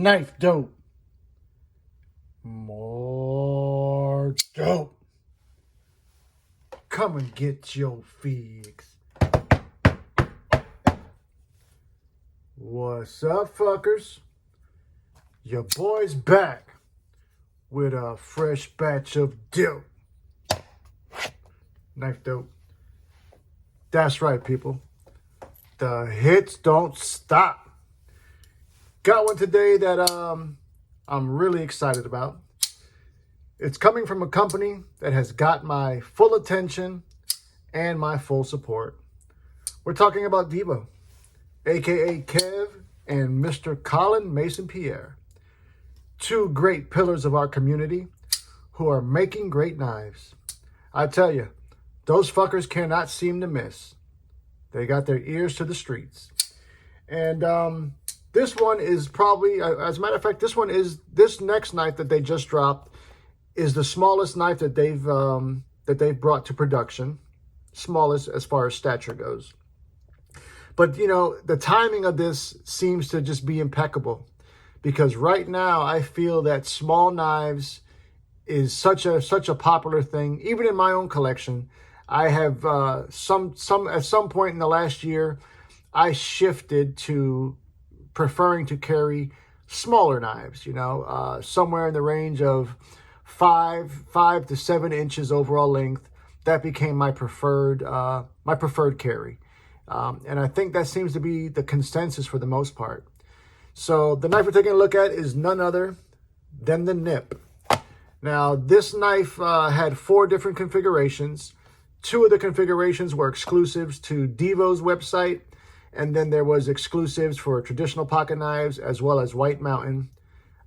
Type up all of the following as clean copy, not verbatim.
Knifedope. More dope. Come and get your fix. What's up, fuckers? Your boy's back with a fresh batch of dope. Knifedope. That's right, people. The hits don't stop. Got one today that I'm really excited about. It's coming from a company that has got my full attention and my full support. We're talking about Devo, aka Kev and Mr. Colin Mason Pierre. Two great pillars of our community who are making great knives. I tell you, those fuckers cannot seem to miss. They got their ears to the streets. And this one is probably, as a matter of fact, this next knife that they just dropped is the smallest knife that they've brought to production. Smallest as far as stature goes. But, you know, the timing of this seems to just be impeccable. Because right now, I feel that small knives is such a popular thing. Even in my own collection, I have at some point in the last year, I shifted to preferring to carry smaller knives. You know, somewhere in the range of 5 to 7 inches overall length. That became my preferred carry, and I think that seems to be the consensus for the most part. So the knife we're taking a look at is none other than the Nip. Now, this knife had 4 different configurations. 2 of the configurations were exclusives to Devo's website, and then there was exclusives for traditional pocket knives as well as White Mountain.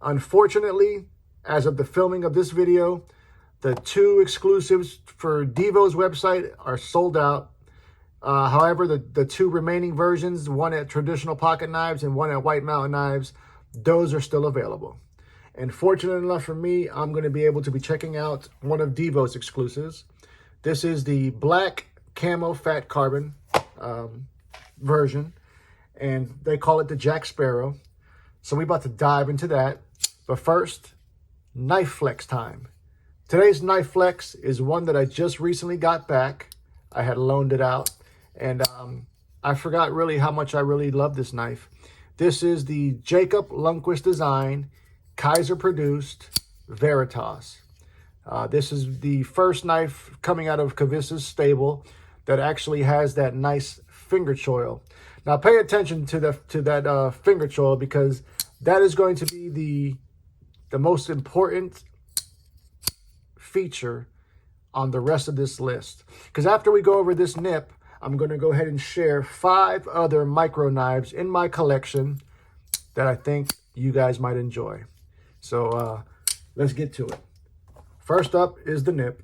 Unfortunately, as of the filming of this video, the 2 exclusives for Devo's website are sold out. However, the 2 remaining versions, one at Traditional Pocket Knives and one at White Mountain Knives, those are still available. And fortunate enough for me, I'm going to be able to be checking out one of Devo's exclusives. This is the black camo fat carbon version, and they call it the Jack Sparrow. So we're about to dive into that. But first, knife flex time. Today's knife flex is one that I just recently got back. I had loaned it out, and I forgot really how much I really love this knife. This is the Jacob Lundquist design, Kaiser produced Veritas. This is the first knife coming out of Kavissa's stable that actually has that nice finger choil. Now pay attention to that finger choil, because that is going to be the most important feature on the rest of this list. Because after we go over this Nip, I'm going to go ahead and share 5 other micro knives in my collection that I think you guys might enjoy. So let's get to it. First up is the Nip.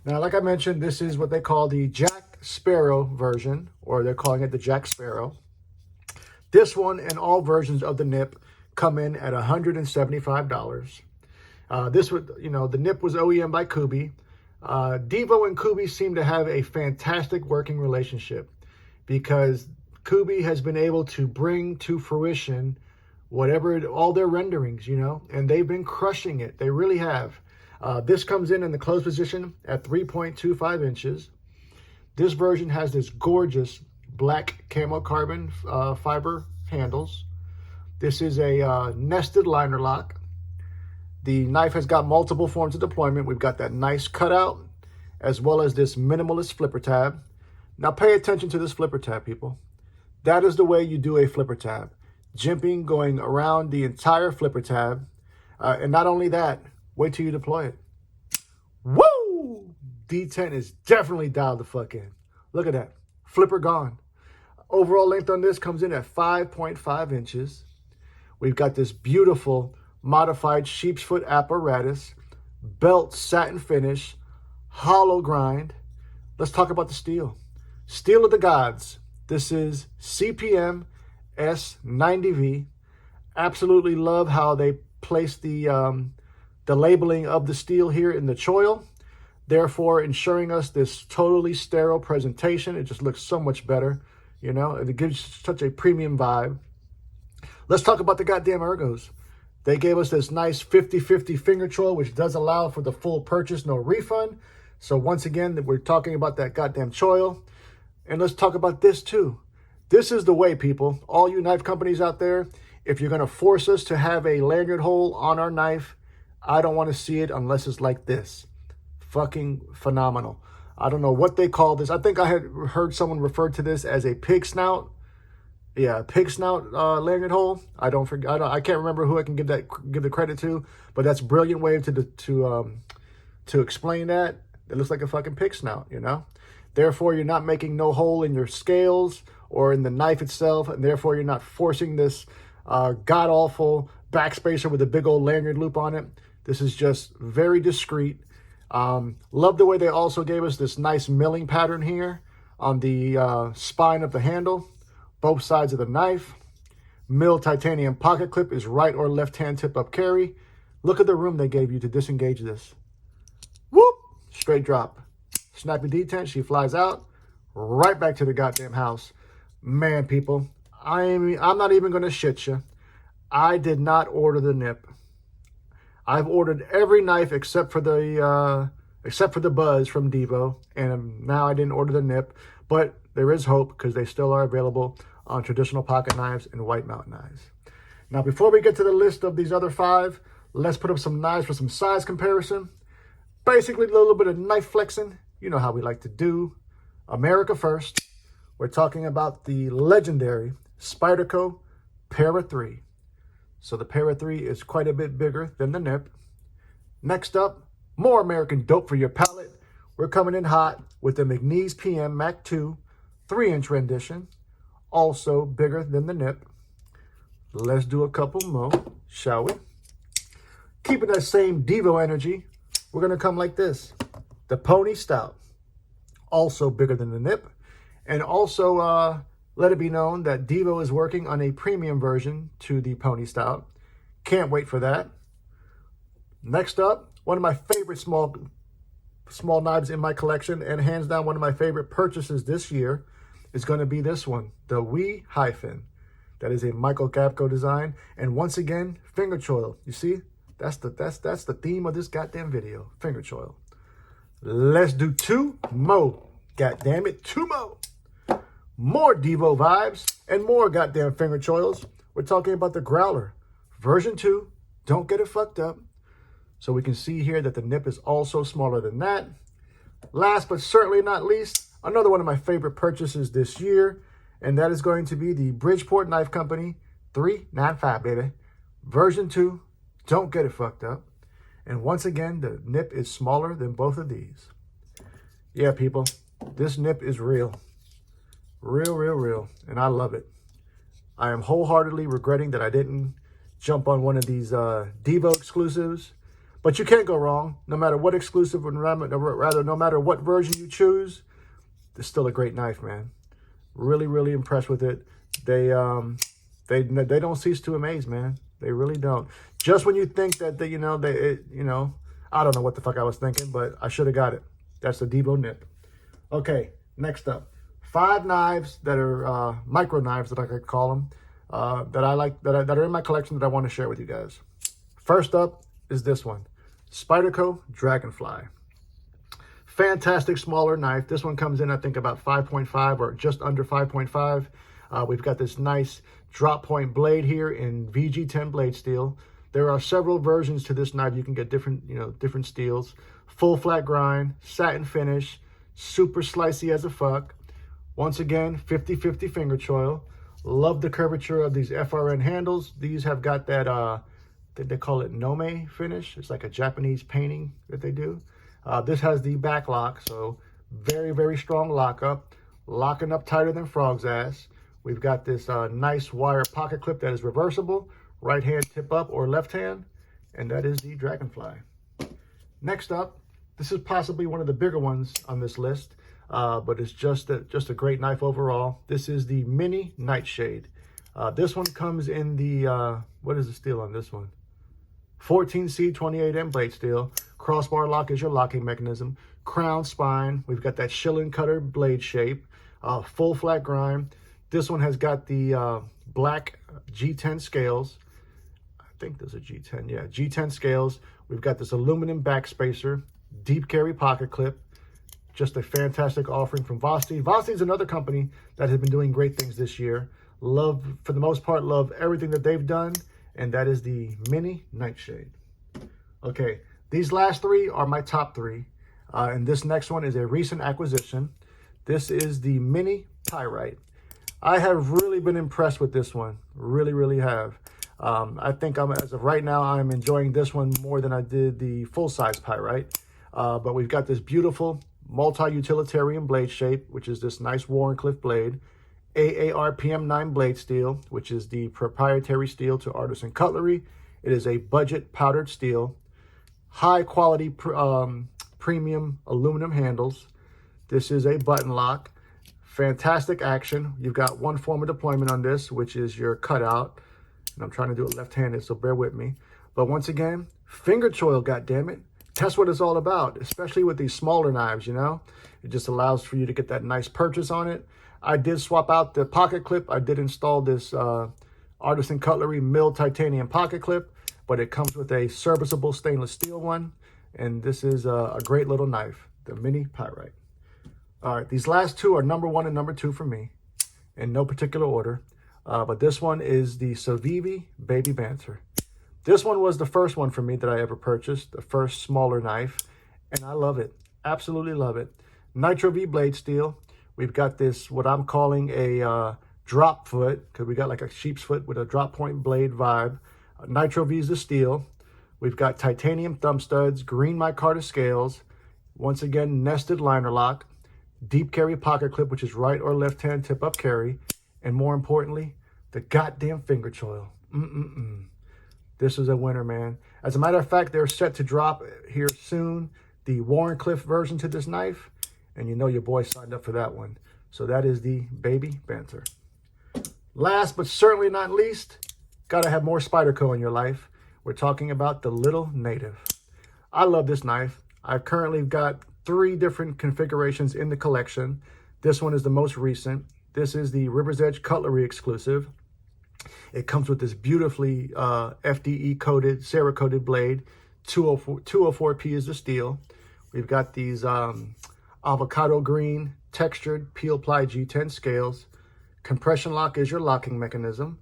Now, like I mentioned, this is what they call the Jack Sparrow version, or they're calling it the Jack Sparrow. This one and all versions of the Nip come in at $175. This would, you know, the Nip was OEM by Kubi. Devo and Kubi seem to have a fantastic working relationship, because Kubi has been able to bring to fruition all their renderings, you know, and they've been crushing it. They really have. This comes in the closed position at 3.25 inches. This version has this gorgeous black camo carbon fiber handles. This is a nested liner lock. The knife has got multiple forms of deployment. We've got that nice cutout, as well as this minimalist flipper tab. Now pay attention to this flipper tab, people. That is the way you do a flipper tab. Jimping going around the entire flipper tab. And not only that, wait till you deploy it. Woo! D10 is definitely dialed the fuck in. Look at that. Flipper gone. Overall length on this comes in at 5.5 inches. We've got this beautiful modified sheep's foot apparatus, belt satin finish, hollow grind. Let's talk about the steel. Steel of the gods. This is CPM S90V. Absolutely love how they place the labeling of the steel here in the choil, therefore ensuring us this totally sterile presentation. It just looks so much better, you know, and it gives such a premium vibe. Let's talk about the goddamn ergos. They gave us this nice 50-50 finger choil, which does allow for the full purchase, no refund. So once again, we're talking about that goddamn choil. And let's talk about this too. This is the way, people. All you knife companies out there, if you're going to force us to have a lanyard hole on our knife, I don't want to see it unless it's like this. Fucking phenomenal. I don't know what they call this. I think I had heard someone refer to this as a pig snout. Yeah, pig snout lanyard hole. I can't remember who I can give the credit to, but that's a brilliant way to explain that. It looks like a fucking pig snout, you know. Therefore, you're not making no hole in your scales or in the knife itself, and therefore you're not forcing this god awful backspacer with a big old lanyard loop on it. This is just very discreet. Love the way they also gave us this nice milling pattern here on the spine of the handle, both sides of the knife. Milled titanium pocket clip is right or left hand tip up carry. Look at the room they gave you to disengage this. Whoop! Straight drop. Snappy detent, she flies out, right back to the goddamn house. Man, people, I'm not even going to shit you. I did not order the nip. I've ordered every knife except for the Buzz from Devo, and now I didn't order the nip, but there is hope because they still are available on traditional pocket knives and white mount knives. Now, before we get to the list of these other 5, let's put up some knives for some size comparison. Basically, a little bit of knife flexing. You know how we like to do. America first. We're talking about the legendary Spyderco Para 3. So the Para 3 is quite a bit bigger than the nip. Next up, more American dope for your palate. We're coming in hot with the McNeese PM Mac 2 3-inch rendition. Also bigger than the nip. Let's do a couple more, shall we? Keeping that same Devo energy, we're going to come like this. The Pony Stout, also bigger than the nip. And also let it be known that Devo is working on a premium version to the Pony Stout. Can't wait for that. Next up, one of my favorite small knives in my collection, and hands down one of my favorite purchases this year, is going to be this one, the Wee Hyphen. That is a Michael Gapko design. And once again, finger choil. You see? That's the theme of this goddamn video. Finger choil. Let's do 2 more. God damn it, 2 more. More Devo vibes and more goddamn finger choils. We're talking about the Growler. Version 2. Don't get it fucked up. So we can see here that the nip is also smaller than that. Last but certainly not least, another one of my favorite purchases this year, and that is going to be the Bridgeport Knife Company 395, baby. Version 2. Don't get it fucked up. And once again, the nip is smaller than both of these. Yeah, people, this nip is real. Real, real, real. And I love it. I am wholeheartedly regretting that I didn't jump on one of these Devo exclusives. But you can't go wrong. No matter what exclusive, or rather, no matter what version you choose, it's still a great knife, man. Really, really impressed with it. They don't cease to amaze, man. They really don't. Just when you think that I don't know what the fuck I was thinking, but I should have got it. That's the Devo nip. Okay, next up, 5 knives that are micro knives, that I could call them, that I like, that are in my collection that I want to share with you guys. First up is this one, Spyderco Dragonfly. Fantastic smaller knife. This one comes in, I think, about 5.5 or just under 5.5. We've got this nice drop point blade here in VG10 blade steel. There are several versions to this knife. You can get different steels. Full flat grind, satin finish, super slicey as a fuck. Once again, 50-50 finger choil. Love the curvature of these FRN handles. These have got that, they call it nome finish. It's like a Japanese painting that they do. This has the back lock, so very, very strong lockup. Locking up tighter than frog's ass. We've got this nice wire pocket clip that is reversible. Right hand tip up or left hand. And that is the Dragonfly. Next up, this is possibly one of the bigger ones on this list. But it's just a great knife overall. This is the Mini Nightshade. This one comes in the, what is the steel on this one? 14C 28M blade steel. Crossbar lock is your locking mechanism. Crown spine. We've got that shilling cutter blade shape. Full flat grind. This one has got the black G10 scales. think there's a G10. Yeah, G10 scales. We've got this aluminum backspacer, deep carry pocket clip. Just a fantastic offering from Vosti. Vosti is another company that has been doing great things this year. Love, for the most part, love everything that they've done. And that is the Mini Nightshade. Okay, these last three are my top three. And this next one is a recent acquisition. This is the Mini Pyrite. I have really been impressed with this one. Really, really have. I think as of right now, I'm enjoying this one more than I did the full-size Pyrite. But we've got this beautiful multi-utilitarian blade shape, which is this nice Wharncliffe blade. AAR PM9 blade steel, which is the proprietary steel to Artisan Cutlery. It is a budget powdered steel. High quality premium aluminum handles. This is a button lock. Fantastic action. You've got one form of deployment on this, which is your cutout. And I'm trying to do it left-handed, so bear with me. But once again, finger choil, goddammit. That's what it's all about, especially with these smaller knives, you know? It just allows for you to get that nice purchase on it. I did swap out the pocket clip. I did install this Artisan Cutlery milled titanium pocket clip, but it comes with a serviceable stainless steel one. And this is a great little knife, the Mini Pyrite. All right, these last two are number one and number two for me in no particular order. But this one is the Civivi Baby Banter. This one was the first one for me that I ever purchased, the first smaller knife, and I love it. Absolutely love it. Nitro V blade steel. We've got this, what I'm calling a drop foot, because we got like a sheep's foot with a drop point blade vibe. Nitro V is the steel. We've got titanium thumb studs, green micarta scales, once again, nested liner lock, deep carry pocket clip, which is right or left hand tip up carry, and more importantly, the goddamn finger choil. This is a winner, man. As a matter of fact, they're set to drop here soon, the Wharncliffe version to this knife, and you know your boy signed up for that one. So that is the Baby Banter. Last but certainly not least, gotta have more Spyderco in your life. We're talking about the Little Native. I love this knife. I've currently got 3 different configurations in the collection. This one is the most recent. This is the River's Edge Cutlery exclusive. It comes with this beautifully FDE coated, Cerakoted blade. 204P is the steel. We've got these avocado green textured peel ply G10 scales. Compression lock is your locking mechanism.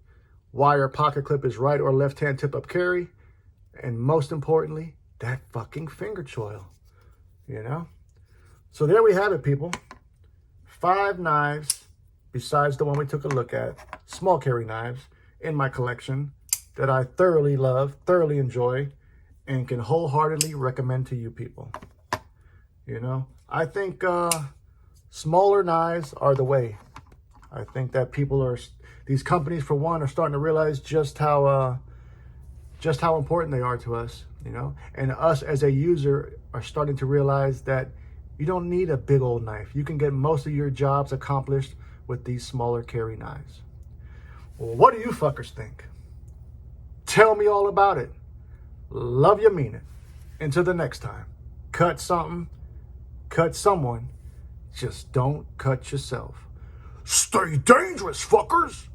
Wire pocket clip is right or left hand tip up carry. And most importantly, that fucking finger choil, you know? So there we have it, people. 5 knives, besides the one we took a look at, small carry knives in my collection that I thoroughly love, thoroughly enjoy, and can wholeheartedly recommend to you people. You know, I think smaller knives are the way. I think that these companies, for one, are starting to realize just how important they are to us, you know, and us as a user are starting to realize that you don't need a big old knife. You can get most of your jobs accomplished with these smaller carry knives. Well, what do you fuckers think? Tell me all about it. Love you, mean it. Until the next time, cut something, cut someone, just don't cut yourself. Stay dangerous, fuckers!